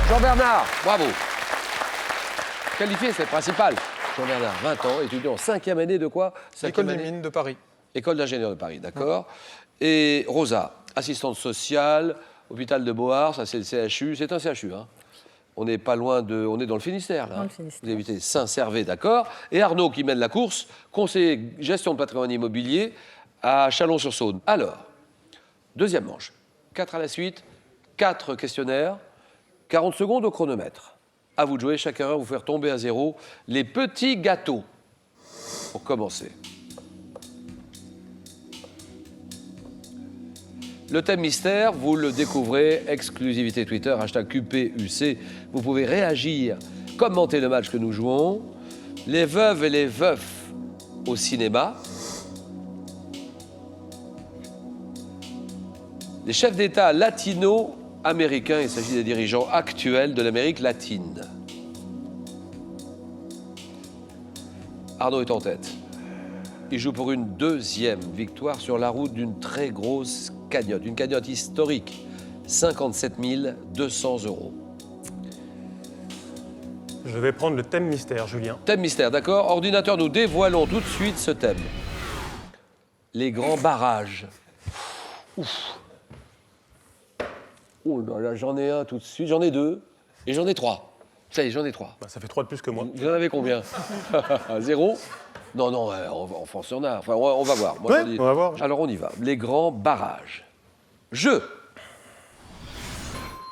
Jean-Bernard, bravo. Qualifié, c'est le principal. Jean-Bernard, 20 ans, étudiant en 5e année de quoi? École des mines de Paris. École d'ingénieur de Paris, d'accord. Et Rosa, assistante sociale, hôpital de Beauhardt, ça c'est le CHU. C'est un CHU, hein. On n'est pas loin de... On est dans le Finistère, là. Dans le Finistère. Vous évitez Saint-Servais, d'accord. Et Arnaud, qui mène la course, conseiller gestion de patrimoine immobilier à Chalon-sur-Saône. Alors, deuxième manche. 4 à la suite, 4 questionnaires, 40 secondes au chronomètre. À vous de jouer, chaque erreur vous faire tomber à zéro. Les petits gâteaux, pour commencer. Le thème mystère, vous le découvrez, exclusivité Twitter, hashtag QPUC. Vous pouvez réagir, commenter le match que nous jouons. Les veuves et les veufs au cinéma. Les chefs d'État latino-américains, il s'agit des dirigeants actuels de l'Amérique latine. Arnaud est en tête. Il joue pour une 2e victoire sur la route d'une très grosse cagnotte, une cagnotte historique, 57 200 €. Je vais prendre le thème mystère, Julien. Thème mystère, d'accord. Ordinateur, nous dévoilons tout de suite ce thème. Les grands barrages. Ouf. Oh là, j'en ai un tout de suite, j'en ai 2 et j'en ai 3. Ça y est, j'en ai 3. Bah, ça fait 3 de plus que moi. Vous en avez combien? 0? Non, non, en France, il y en a. Enfin, on va voir. Moi, Ouais, je dis- on va voir. Alors, on y va. Les grands barrages. Jeu.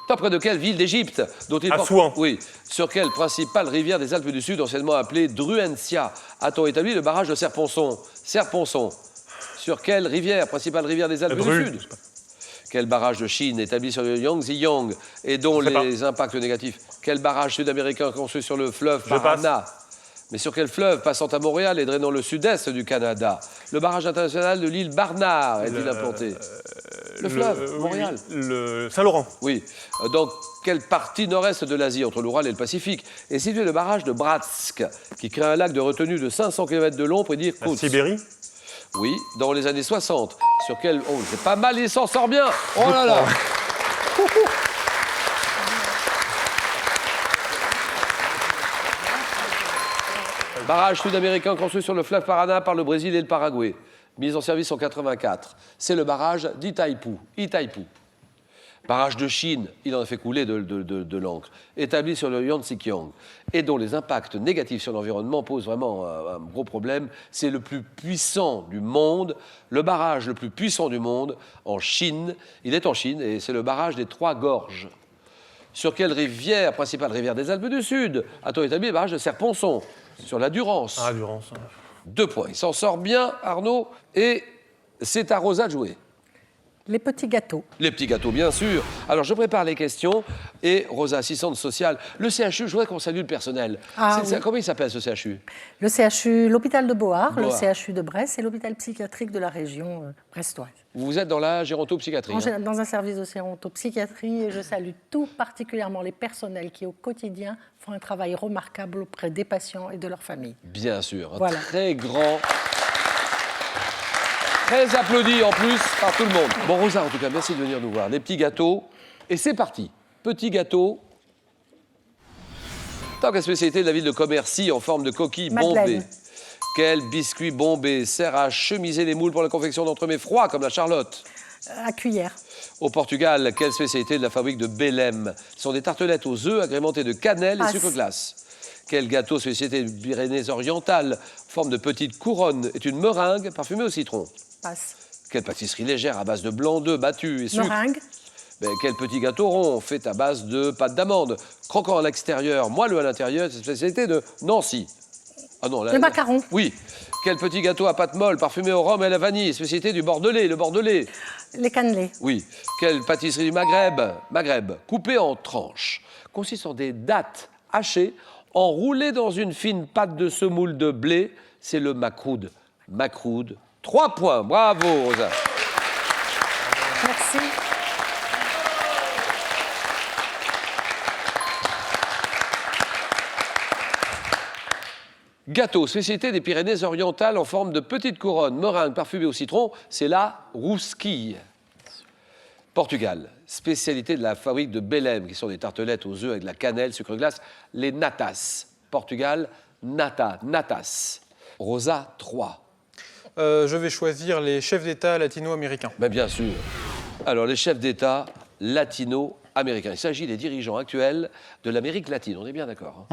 Près de quelle ville d'Égypte dont il Assouan. Oui. Sur quelle principale rivière des Alpes du Sud, anciennement appelée Druentia, a-t-on établi le barrage de Serponçon? Serponçon. Sur quelle rivière, principale rivière des Alpes Dru. du Sud? Quel barrage de Chine établi sur le Yangtze-Yang et dont Je sais les impacts négatifs? Quel barrage sud-américain construit sur le fleuve Je passe. Parana? Mais sur quel fleuve passant à Montréal et drainant le sud-est du Canada? Le barrage international de l'île Barnard est-il implanté? Le fleuve, Montréal. Le Saint-Laurent. Oui. Dans quelle partie nord-est de l'Asie, entre l'Oural et le Pacifique, est situé le barrage de Bratsk, qui crée un lac de retenue de 500 km de long près La d'Irkoutsk? Sibérie. Oui, dans les années 60. Sur quel... Oh, c'est pas mal, il s'en sort bien. Oh là là. Barrage sud-américain construit sur le fleuve Parana par le Brésil et le Paraguay. Mis en service en 84. C'est le barrage d'Itaipú. Itaipú. Barrage de Chine, il en a fait couler de l'encre. Établi sur le Yangtze-Kiang et dont les impacts négatifs sur l'environnement posent vraiment un gros problème. C'est le plus puissant du monde, le barrage le plus puissant du monde en Chine. Il est en Chine et c'est le barrage des Trois Gorges. Sur quelle rivière, principale rivière des Alpes du Sud, a-t-on établi le barrage de Serponçon? Sur la Durance. Ah, Durance. 2 points. Il s'en sort bien, Arnaud, et c'est à Rosa de jouer. Les petits gâteaux. Les petits gâteaux, bien sûr. Alors, je prépare les questions et Rosa, assistante sociale. Le CHU, je voudrais qu'on salue le personnel. Ah, oui. Comment il s'appelle, ce CHU? Le CHU, l'hôpital de Beauhardt, Beauhardt. le CHU de Brest et l'hôpital psychiatrique de la région brestoise. Vous êtes dans la gérontopsychiatrie. Hein? Dans un service de gérontopsychiatrie et je salue tout particulièrement les personnels qui, au quotidien, font un travail remarquable auprès des patients et de leurs familles. Bien sûr. Un Voilà. très grand... Très applaudi en plus par tout le monde. Bon, Rosa, en tout cas, merci de venir nous voir. Les petits gâteaux. Et c'est parti. Petits gâteaux. Tant qu'à spécialité de la ville de Commercy en forme de coquille Madeleine. bombée. Quel biscuit bombé sert à chemiser les moules pour la confection d'entremets froids comme la Charlotte? À cuillère. Au Portugal, quelle spécialité de la fabrique de Belém? Ce sont des tartelettes aux œufs agrémentées de cannelle et Passe. sucre glace. Quel gâteau spécialité des Pyrénées-Orientales, en forme de petite couronne, est une meringue parfumée au citron? Passe. Quelle pâtisserie légère à base de blanc d'œuf battu et sucre? Meringue. Mais quel petit gâteau rond fait à base de pâte d'amande, croquant à l'extérieur, moelleux à l'intérieur, c'est une spécialité de Nancy. Ah non, là, Le macaron. Oui. Quel petit gâteau à pâte molle, parfumé au rhum et à la vanille, spécialité du Bordelais, le Bordelais. Les cannelés. Oui. Quelle pâtisserie du Maghreb, coupée en tranches, consiste en des dattes hachées, enroulées dans une fine pâte de semoule de blé. C'est le makroud. Makroud. 3 points. Bravo, Rosa. Merci. Gâteau, spécialité des Pyrénées-Orientales en forme de petite couronne, meringue parfumée au citron, c'est la rousquille. Portugal, spécialité de la fabrique de Belém, qui sont des tartelettes aux œufs avec de la cannelle, sucre glace, les natas. Portugal, nata, natas. Rosa, 3. Je vais choisir les chefs d'État latino-américains. Ben bien sûr. Alors, les chefs d'État latino-américains. Il s'agit des dirigeants actuels de l'Amérique latine. On est bien d'accord.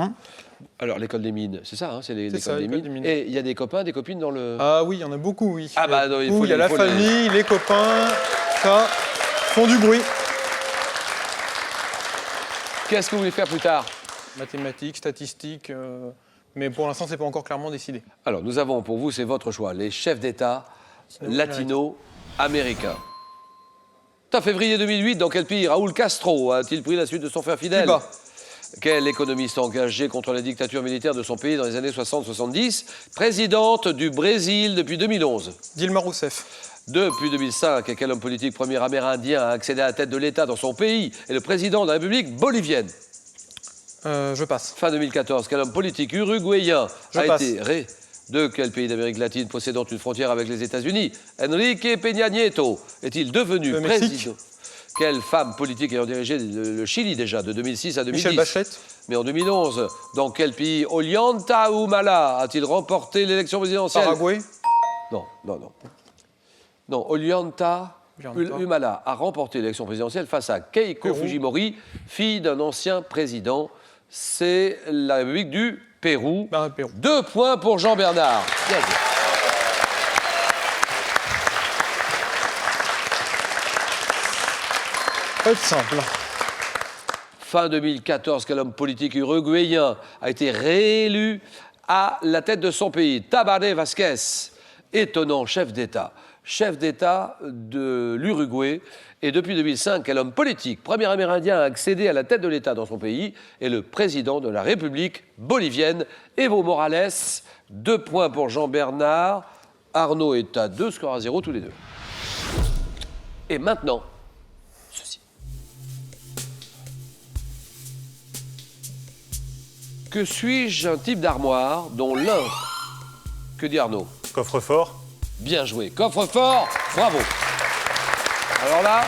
Alors, l'école des mines, c'est ça, c'est l'école des mines. Et il y a des copains, des copines dans le... Ah oui, il y en a beaucoup, oui. Ah bah non, il faut y a la faut famille, les copains, ça, font du bruit. Qu'est-ce que vous voulez faire plus tard? Mathématiques, statistiques, mais pour l'instant, c'est pas encore clairement décidé. Alors, nous avons pour vous, c'est votre choix, les chefs d'État latino-américains. En février 2008, dans quel pays Raúl Castro a-t-il pris la suite de son frère Fidel? Cuba. Quel économiste engagé contre la dictature militaire de son pays dans les années 60-70, présidente du Brésil depuis 2011? Dilma Rousseff. Depuis 2005, quel homme politique premier amérindien a accédé à la tête de l'État dans son pays et le président de la République bolivienne? Je passe. Fin 2014, quel homme politique uruguayen Je a passe. été de quel pays d'Amérique latine possédant une frontière avec les États-Unis Enrique Peña Nieto est-il devenu Le Mexique. président? Quelle femme politique ayant dirigé le Chili déjà de 2006 à 2010? Michel Bachelet. Mais en 2011, dans quel pays Ollanta Humala a-t-il remporté l'élection présidentielle? Paraguay. Non. Non, Ollanta Ollanta. Humala a remporté l'élection présidentielle face à Keiko Pérou. Fujimori, fille d'un ancien président. C'est la République du Pérou. Pérou. 2 points pour Jean Bernard. Bien joué. Pas être simple. Fin 2014, quel homme politique uruguayen a été réélu à la tête de son pays? Tabaré Vázquez, étonnant chef d'État de l'Uruguay. Et depuis 2005, quel homme politique, premier amérindien à accéder à la tête de l'État dans son pays, est le président de la République bolivienne, Evo Morales. 2 points pour Jean Bernard. Arnaud est à 2, score à 0 tous les deux. Et maintenant, ceci. Que suis-je un type d'armoire dont l'un... Que dit Arnaud? Coffre-fort. Bien joué. Coffre-fort, bravo. Alors là,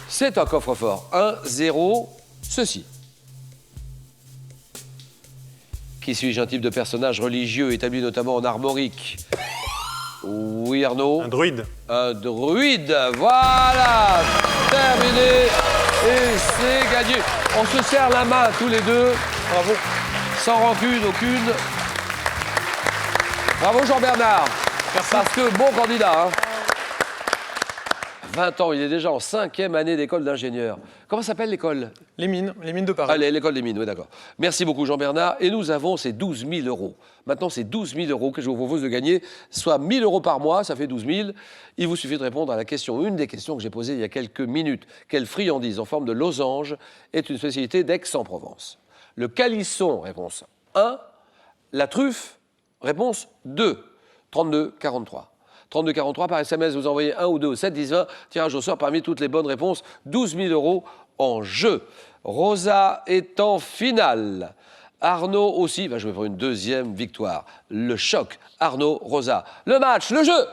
c'est un coffre-fort. 1-0, ceci. Qui suis-je un type de personnage religieux établi notamment en armorique? Oui, Arnaud? Un druide. Un druide, voilà, terminé, et c'est gagné. On se serre la main tous les deux, Bravo. sans rancune aucune. Bravo Jean-Bernard, parce que bon candidat. Hein. 20 ans, il est déjà en 5e année d'école d'ingénieur. Comment s'appelle l'école? Les mines de Paris. Allez, l'école des mines, oui, d'accord. Merci beaucoup, Jean-Bernard. Et nous avons ces 12 000 euros. Maintenant, c'est 12 000 euros que je vous propose de gagner, soit 1 000 euros par mois, ça fait 12 000. Il vous suffit de répondre à la question, une des questions que j'ai posées il y a quelques minutes. Quelle friandise en forme de losange est une spécialité d'Aix-en-Provence? Le calisson, réponse 1. La truffe, réponse 2. 32 43. 32 43 par SMS, vous envoyez 1 ou 2 au 7 10 20. Tirage au sort parmi toutes les bonnes réponses. 12 000 euros en jeu. Rosa est en finale. Arnaud aussi va jouer pour une deuxième victoire. Le choc. Arnaud, Rosa. Le match, le jeu.